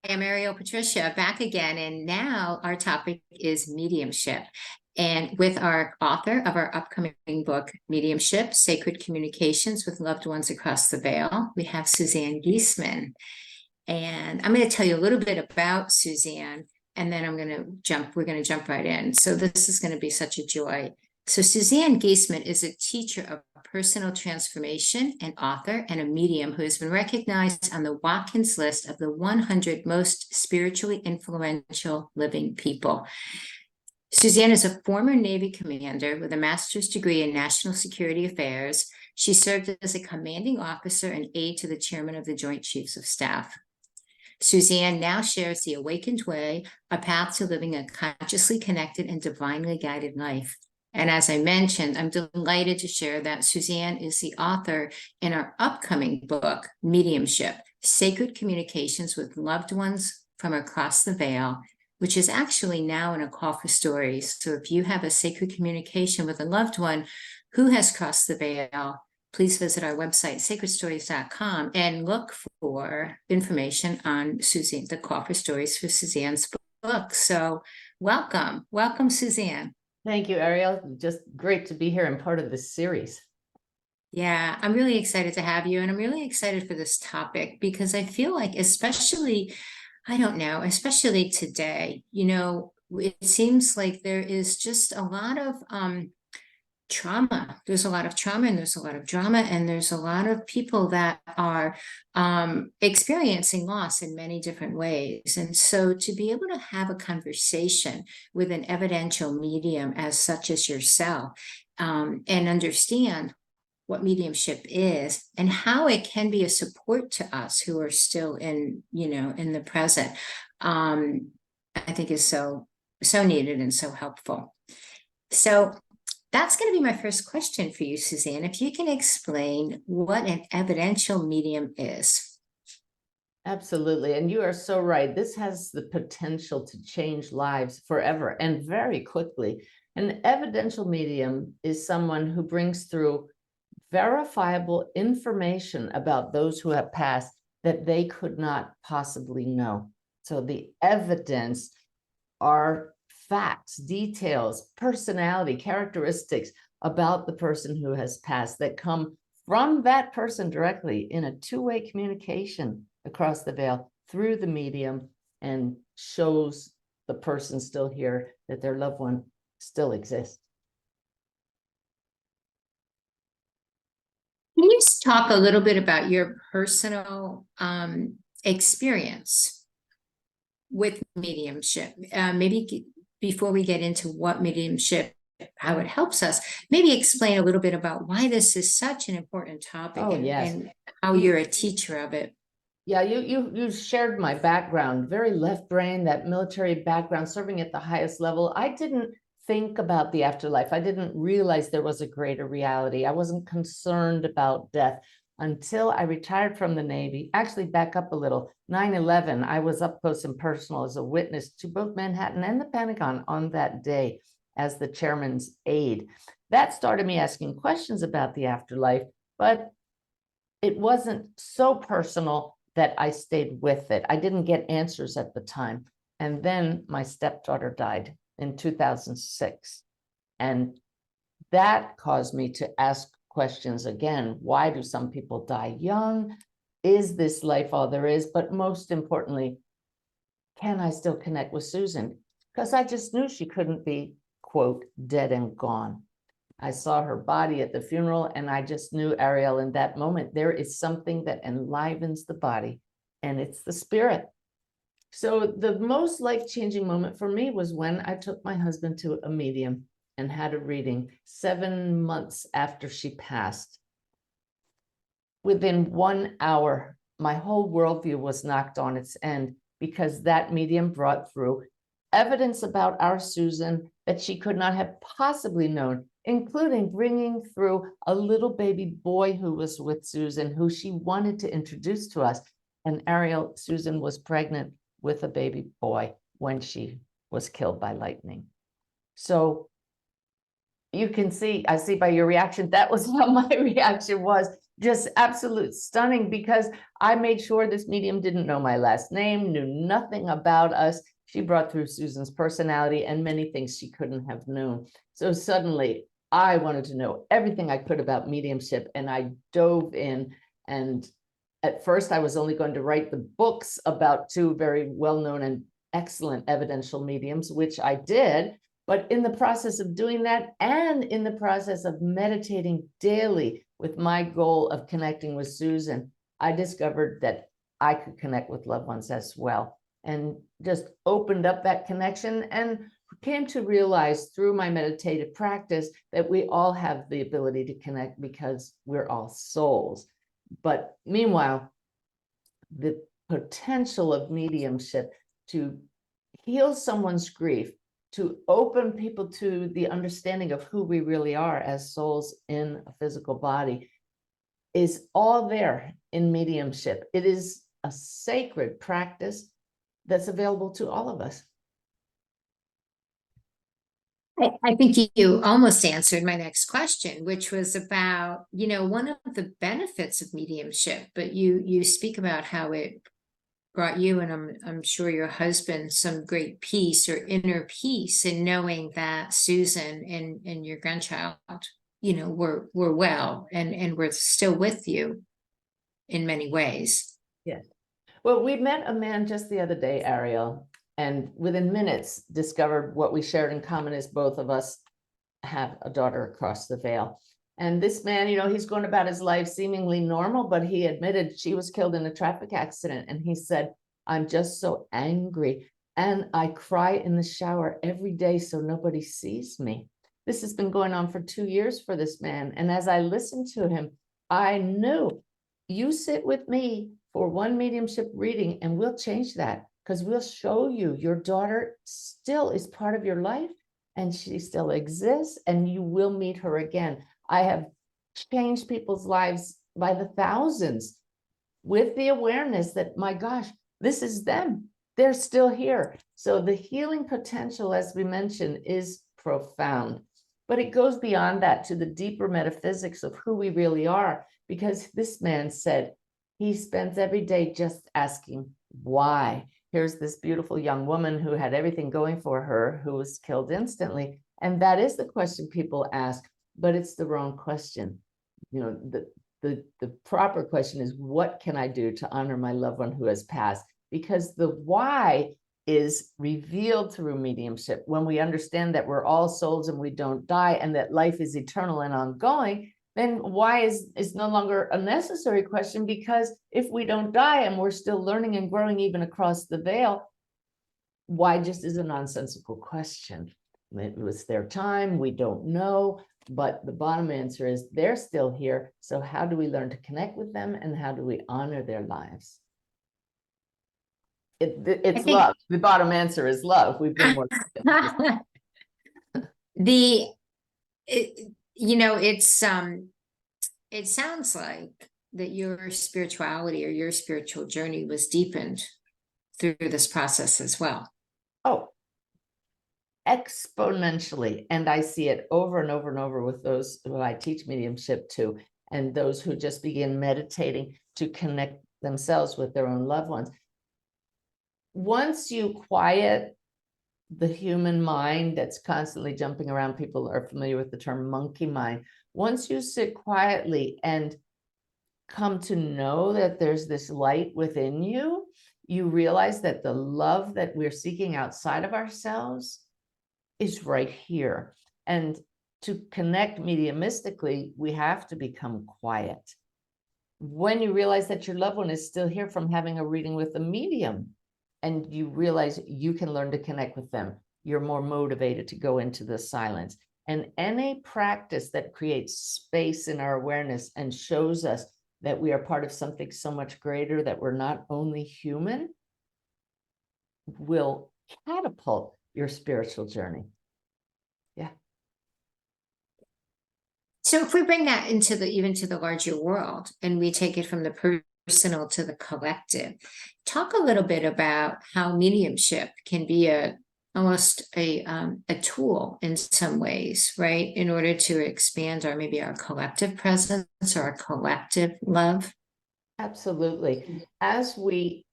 I'm Ariel Patricia back again, and now our topic is mediumship. And with our author of our upcoming book, Mediumship, Sacred Communications with Loved Ones Across the Veil, we have Suzanne Giesemann. And I'm going to tell you a little bit about Suzanne, and then we're going to jump right in. So this is going to be such a joy. So Suzanne Giesemann is a teacher of personal transformation, an author, and a medium who has been recognized on the Watkins list of the 100 most spiritually influential living people. Suzanne is a former Navy commander with a master's degree in national security affairs. She served as a commanding officer and aide to the chairman of the Joint Chiefs of Staff. Suzanne now shares the awakened way, a path to living a consciously connected and divinely guided life. And as I mentioned, I'm delighted to share that Suzanne is the author in our upcoming book, Mediumship, Sacred Communications with Loved Ones from Across the Veil, which is actually now in a call for stories. So if you have a sacred communication with a loved one who has crossed the veil, please visit our website, SacredStories.com, and look for information on Suzanne, the call for stories for Suzanne's book. So welcome, Suzanne. Thank you, Ariel. Just great to be here and part of this series. Yeah, I'm really excited to have you, and I'm really excited for this topic because I feel like, especially today, it seems like there is just a lot of trauma. There's a lot of trauma and there's a lot of drama, and there's a lot of people that are experiencing loss in many different ways. And so to be able to have a conversation with an evidential medium as such as yourself, and understand what mediumship is and how it can be a support to us who are still in the present, I think is so needed and so helpful. So that's going to be my first question for you, Suzanne. If you can explain what an evidential medium is. Absolutely. And you are so right. This has the potential to change lives forever and very quickly. An evidential medium is someone who brings through verifiable information about those who have passed that they could not possibly know. So the evidence are facts, details, personality, characteristics about the person who has passed that come from that person directly in a two-way communication across the veil through the medium, and shows the person still here that their loved one still exists. Can you talk a little bit about your personal experience with mediumship? Maybe before we get into what mediumship, how it helps us, maybe explain a little bit about why this is such an important topic. And how you're a teacher of it. Yeah, you shared my background, very left brain, that military background, serving at the highest level. I didn't think about the afterlife. I didn't realize there was a greater reality. I wasn't concerned about death until I retired from the Navy. Actually, back up a little, 9/11, I was up close and personal as a witness to both Manhattan and the Pentagon on that day as the chairman's aide. That started me asking questions about the afterlife, but it wasn't so personal that I stayed with it. I didn't get answers at the time. And then my stepdaughter died in 2006. And that caused me to ask questions again. Why do some people die young? Is this life all there is? But most importantly, can I still connect with Susan? Because I just knew she couldn't be, quote, dead and gone. I saw her body at the funeral, and I just knew, Ariel, in that moment, there is something that enlivens the body, and it's the spirit. So the most life-changing moment for me was when I took my husband to a medium and had a reading 7 months after she passed. Within 1 hour, my whole worldview was knocked on its end, because that medium brought through evidence about our Susan that she could not have possibly known, including bringing through a little baby boy who was with Susan, who she wanted to introduce to us. And Ariel, Susan was pregnant with a baby boy when she was killed by lightning. So you can see, I see by your reaction, that was how my reaction was. just absolute stunning, because I made sure this medium didn't know my last name, knew nothing about us. She brought through Susan's personality and many things she couldn't have known. So suddenly I wanted to know everything I could about mediumship, and I dove in. And at first I was only going to write the books about two very well-known and excellent evidential mediums, which I did. But in the process of doing that, and in the process of meditating daily with my goal of connecting with Susan, I discovered that I could connect with loved ones as well, and just opened up that connection, and came to realize through my meditative practice that we all have the ability to connect because we're all souls. But meanwhile, the potential of mediumship to heal someone's grief, to open people to the understanding of who we really are as souls in a physical body, is all there in mediumship. It is a sacred practice that's available to all of us. I think you almost answered my next question, which was about, one of the benefits of mediumship, but you speak about how it brought you, and I'm sure your husband, some great peace or inner peace in knowing that Susan and your grandchild, were well and were still with you in many ways. Yes. Well, we met a man just the other day, Ariel, and within minutes discovered what we shared in common is both of us have a daughter across the veil. And this man, he's going about his life seemingly normal, but he admitted she was killed in a traffic accident. And he said, I'm just so angry. And I cry in the shower every day so nobody sees me. This has been going on for 2 years for this man. And as I listened to him, I knew, you sit with me for one mediumship reading and we'll change that, because we'll show you your daughter still is part of your life and she still exists, and you will meet her again. I have changed people's lives by the thousands with the awareness that, my gosh, this is them. They're still here. So the healing potential, as we mentioned, is profound. But it goes beyond that to the deeper metaphysics of who we really are, because this man said he spends every day just asking why. Here's this beautiful young woman who had everything going for her, who was killed instantly. And that is the question people ask, but it's the wrong question. The proper question is, what can I do to honor my loved one who has passed? Because the why is revealed through mediumship. When we understand that we're all souls and we don't die, and that life is eternal and ongoing, then why is no longer a necessary question, because if we don't die and we're still learning and growing even across the veil, why just is a nonsensical question. It was their time, we don't know, but the bottom answer is they're still here. So how do we learn to connect with them, and how do we honor their lives? It's love. The bottom answer is love. We've been more it sounds like that your spirituality or your spiritual journey was deepened through this process as well. Oh, exponentially. And I see it over and over and over with those who I teach mediumship to, and those who just begin meditating to connect themselves with their own loved ones. Once you quiet the human mind that's constantly jumping around, people are familiar with the term monkey mind. Once you sit quietly and come to know that there's this light within you, you realize that the love that we're seeking outside of ourselves is right here. And to connect mediumistically, we have to become quiet. When you realize that your loved one is still here from having a reading with a medium, and you realize you can learn to connect with them, you're more motivated to go into the silence. And any practice that creates space in our awareness and shows us that we are part of something so much greater, that we're not only human, will catapult your spiritual journey. Yeah. So if we bring that into even to the larger world, and we take it from the personal to the collective, talk a little bit about how mediumship can be a almost a tool in some ways, right? In order to expand our maybe our collective presence or our collective love. Absolutely. As we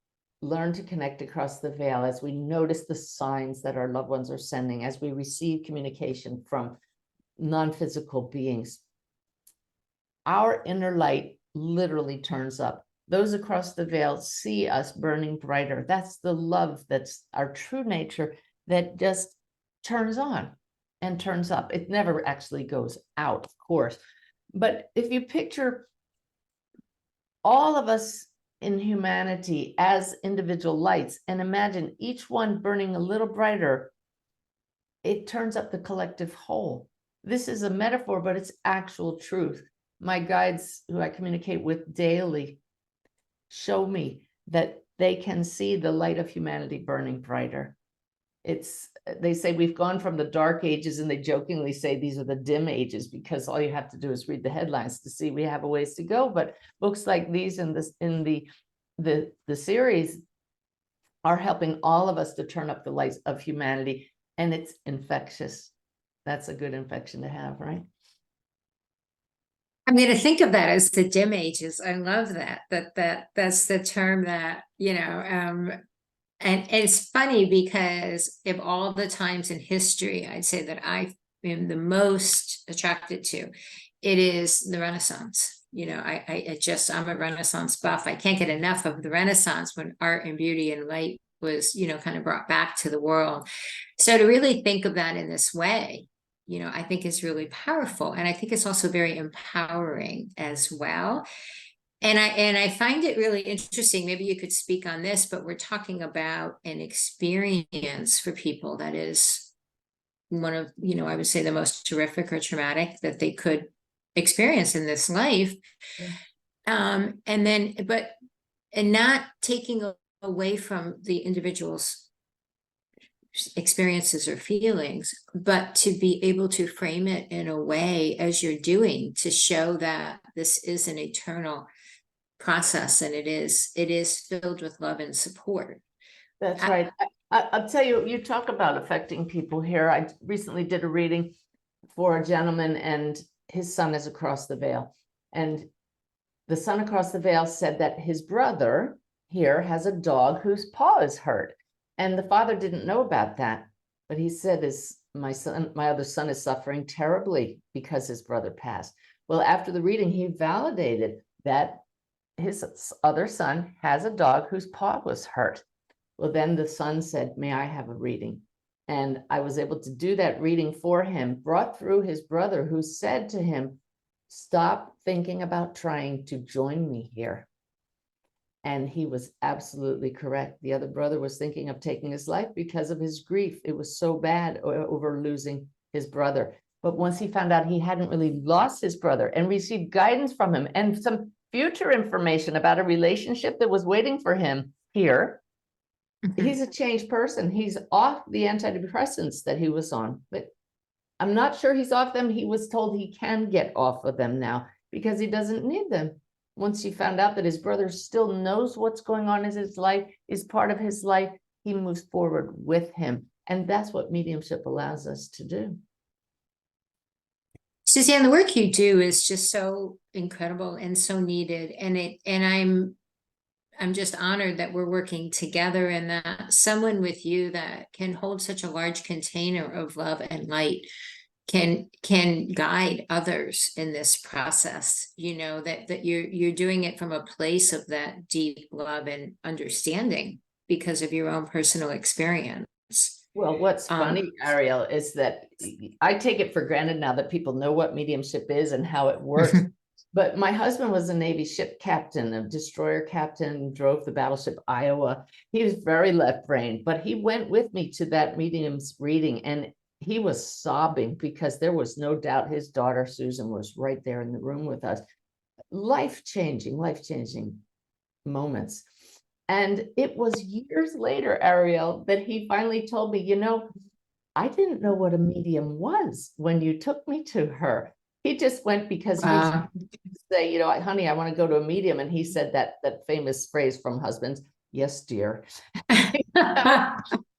learn to connect across the veil, as we notice the signs that our loved ones are sending, as we receive communication from non-physical beings, our inner light literally turns up. Those across the veil see us burning brighter. That's the love, that's our true nature, that just turns on and turns up. It never actually goes out, of course. But if you picture all of us in humanity as individual lights, and imagine each one burning a little brighter, it turns up the collective whole. This is a metaphor, but it's actual truth. My guides, who I communicate with daily, show me that they can see the light of humanity burning brighter. They say we've gone from the dark ages, and they jokingly say these are the dim ages, because all you have to do is read the headlines to see we have a ways to go. But books like these in the series are helping all of us to turn up the lights of humanity, and it's infectious. That's a good infection to have, right? I'm going to think of that as the dim ages. I love that. That's the term that, and it's funny because of all the times in history, I'd say that I am the most attracted to, it is the Renaissance. I'm a Renaissance buff. I can't get enough of the Renaissance, when art and beauty and light was, kind of brought back to the world. So to really think of that in this way, I think is really powerful. And I think it's also very empowering as well. And I find it really interesting. Maybe you could speak on this, but we're talking about an experience for people that is one of, I would say the most terrific or traumatic that they could experience in this life. Yeah. And not taking away from the individual's experiences or feelings, but to be able to frame it in a way, as you're doing, to show that this is an eternal process, and it is filled with love and support. That's right. I'll tell you, you talk about affecting people here. I recently did a reading for a gentleman, and his son is across the veil. And the son across the veil said that his brother here has a dog whose paw is hurt. And the father didn't know about that. But he said, my other son is suffering terribly because his brother passed. Well, after the reading, he validated that his other son has a dog whose paw was hurt. Well, then the son said, may I have a reading? And I was able to do that reading for him, brought through his brother, who said to him, stop thinking about trying to join me here. And he was absolutely correct. The other brother was thinking of taking his life because of his grief. It was so bad over losing his brother. But once he found out he hadn't really lost his brother, and received guidance from him and some future information about a relationship that was waiting for him here, he's a changed person. He's off the antidepressants that he was on, but I'm not sure he's off them. He was told he can get off of them now because he doesn't need them. Once he found out that his brother still knows what's going on in his life, is part of his life, he moves forward with him. And that's what mediumship allows us to do. Suzanne, the work you do is just so incredible and so needed. And I'm just honored that we're working together, and that someone with you that can hold such a large container of love and light can guide others in this process. That you're doing it from a place of that deep love and understanding because of your own personal experience. Well, what's funny, Ariel, is that I take it for granted now that people know what mediumship is and how it works. But my husband was a Navy ship captain, a destroyer captain, drove the battleship Iowa. He was very left-brained, but he went with me to that medium's reading, and he was sobbing because there was no doubt his daughter, Susan, was right there in the room with us. Life-changing moments. And it was years later, Ariel, that he finally told me, I didn't know what a medium was when you took me to her. He just went because he used to say, honey, I want to go to a medium. And he said that famous phrase from husbands, yes, dear.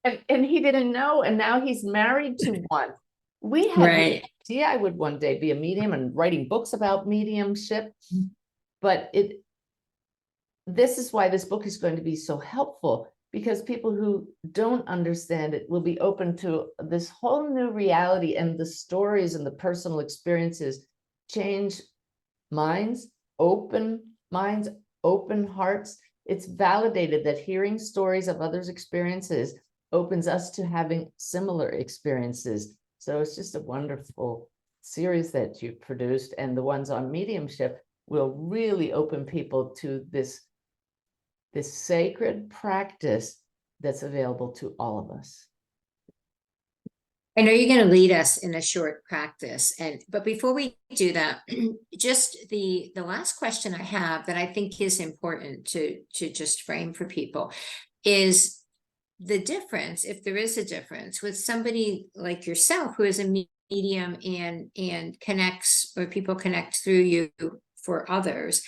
And he didn't know, and now he's married to one. We had no Right. idea I would one day be a medium and writing books about mediumship, but this is why this book is going to be so helpful, because people who don't understand it will be open to this whole new reality, and the stories and the personal experiences change minds, open hearts. It's validated that hearing stories of others' experiences opens us to having similar experiences. So it's just a wonderful series that you've produced, and the ones on mediumship will really open people to this sacred practice that's available to all of us. I know you're going to lead us in a short practice, but before we do that, just the last question I have that I think is important to just frame for people is the difference, if there is a difference, with somebody like yourself who is a medium and connects, or people connect through you for others,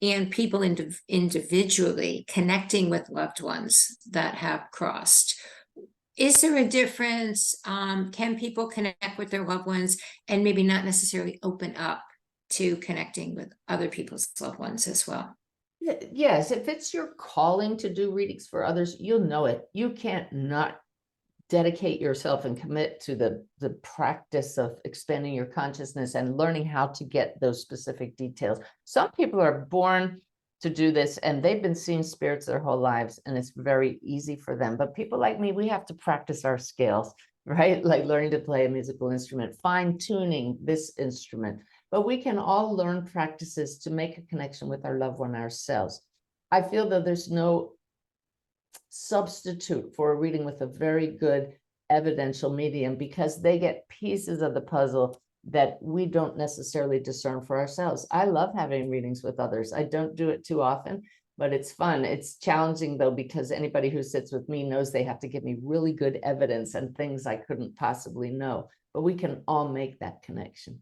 and people individually connecting with loved ones that have crossed. Is there a difference? Can people connect with their loved ones and maybe not necessarily open up to connecting with other people's loved ones as well? Yes, if it's your calling to do readings for others, you'll know it. You can't not dedicate yourself and commit to the practice of expanding your consciousness and learning how to get those specific details. Some people are born to do this, and they've been seeing spirits their whole lives, and it's very easy for them. But people like me, we have to practice our scales, right? Like learning to play a musical instrument, fine-tuning this instrument. But we can all learn practices to make a connection with our loved one ourselves. I feel that there's no substitute for a reading with a very good evidential medium, because they get pieces of the puzzle that we don't necessarily discern for ourselves. I love having readings with others. I don't do it too often, but it's fun. It's challenging though, because anybody who sits with me knows they have to give me really good evidence and things I couldn't possibly know, but we can all make that connection.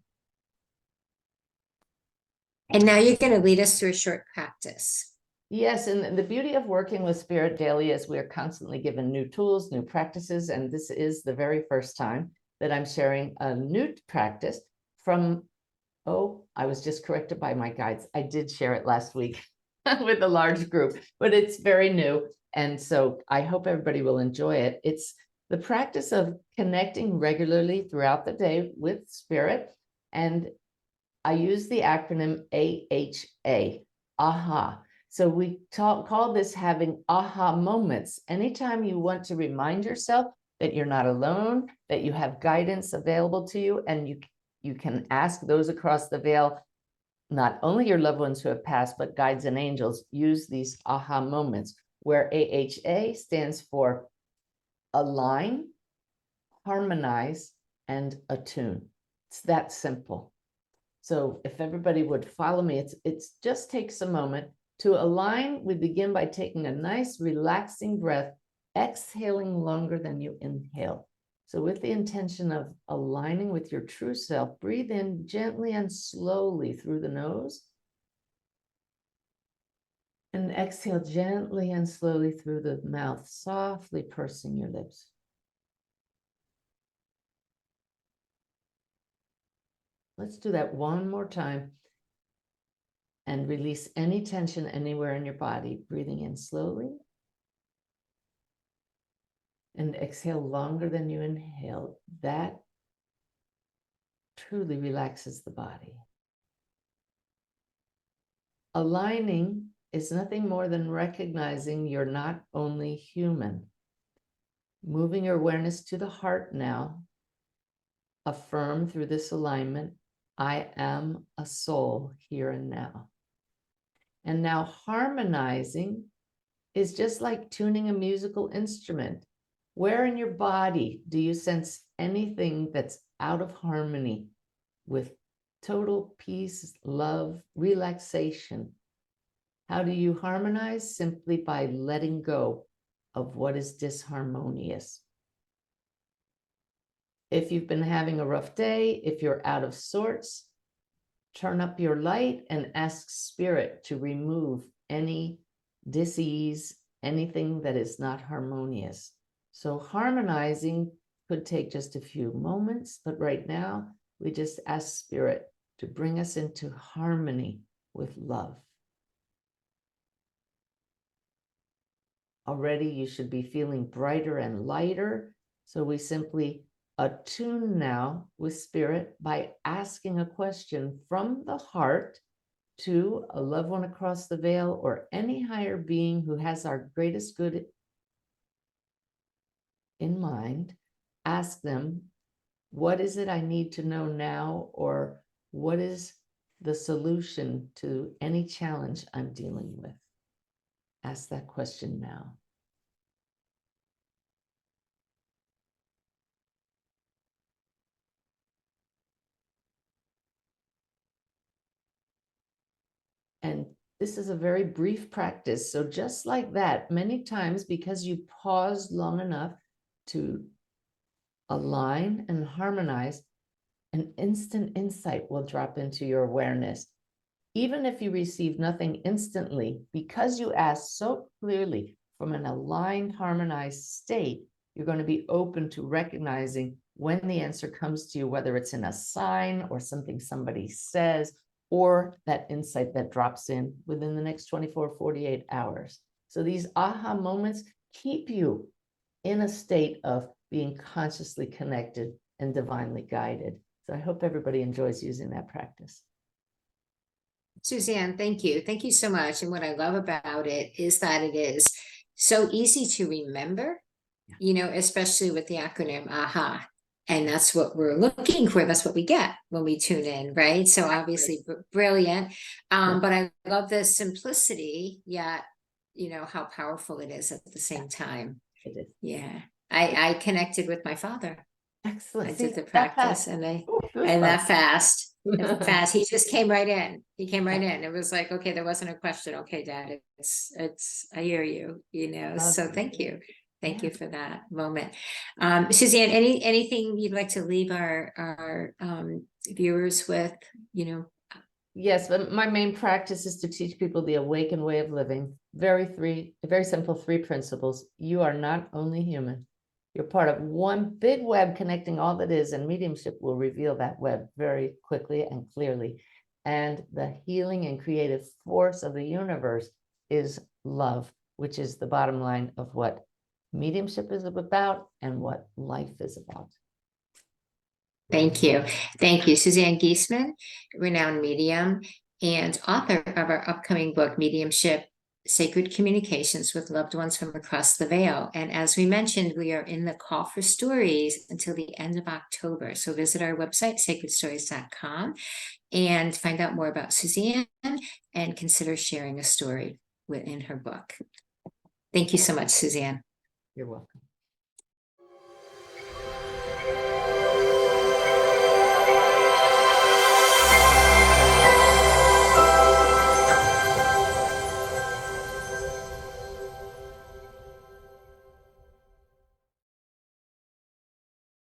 And now you're going to lead us through a short practice. Yes, and the beauty of working with Spirit daily is we are constantly given new tools, new practices, and this is the very first time that I'm sharing a new practice from, oh, I was just corrected by my guides. I did share it last week with a large group, but it's very new, and so I hope everybody will enjoy it. It's the practice of connecting regularly throughout the day with Spirit, and I use the acronym AHA, AHA. So we call this having aha moments. Anytime you want to remind yourself that you're not alone, that you have guidance available to you, and you can ask those across the veil, not only your loved ones who have passed, but guides and angels, use these aha moments, where AHA stands for align, harmonize, and attune. It's that simple. So if everybody would follow me, it's just takes a moment. To align, we begin by taking a nice relaxing breath, exhaling longer than you inhale. So with the intention of aligning with your true self, breathe in gently and slowly through the nose, and exhale gently and slowly through the mouth, softly pursing your lips. Let's do that one more time. And release any tension anywhere in your body, breathing in slowly. And exhale longer than you inhale. That truly relaxes the body. Aligning is nothing more than recognizing you're not only human. Moving your awareness to the heart now. Affirm through this alignment, I am a soul here and now. And now harmonizing is just like tuning a musical instrument. Where in your body do you sense anything that's out of harmony with total peace, love, relaxation? How do you harmonize? Simply by letting go of what is disharmonious. If you've been having a rough day, if you're out of sorts, turn up your light and ask Spirit to remove any dis-ease, anything that is not harmonious. So harmonizing could take just a few moments, but right now we just ask Spirit to bring us into harmony with love. Already you should be feeling brighter and lighter. So we simply attune now with Spirit by asking a question from the heart to a loved one across the veil or any higher being who has our greatest good in mind. Ask them, what is it I need to know now? Or what is the solution to any challenge I'm dealing with? Ask that question now. And this is a very brief practice. So just like that, many times because you paused long enough to align and harmonize, an instant insight will drop into your awareness. Even if you receive nothing instantly, because you asked so clearly from an aligned, harmonized state, you're going to be open to recognizing when the answer comes to you, whether it's in a sign or something somebody says, or that insight that drops in within the next 24, 48 hours. So these aha moments keep you in a state of being consciously connected and divinely guided. So I hope everybody enjoys using that practice. Suzanne, thank you. Thank you so much. And what I love about it is that it is so easy to remember, you know, especially with the acronym AHA. And that's what we're looking for. That's what we get when we tune in, right? So obviously brilliant. But I love the simplicity, yet, you know, how powerful it is at the same time. It is. Yeah. I connected with my father. Excellent. I did the practice and that fast. Fast. He just came right in. He came right in. It was like, okay, there wasn't a question. Okay, Dad, it's I hear you, you know. So thank you. Thank you for that moment. Suzanne, anything you'd like to leave our viewers with, you know? Yes, but my main practice is to teach people the awakened way of living. Very simple 3 principles. You are not only human. You're part of one big web connecting all that is, and mediumship will reveal that web very quickly and clearly. And the healing and creative force of the universe is love, which is the bottom line of what mediumship is about and what life is about. Thank you. Thank you. Suzanne Giesemann, renowned medium and author of our upcoming book, Mediumship, Sacred Communications with Loved Ones from Across the Veil. And as we mentioned, we are in the call for stories until the end of October. So visit our website, SacredStories.com, and find out more about Suzanne and consider sharing a story within her book. Thank you so much, Suzanne. You're welcome.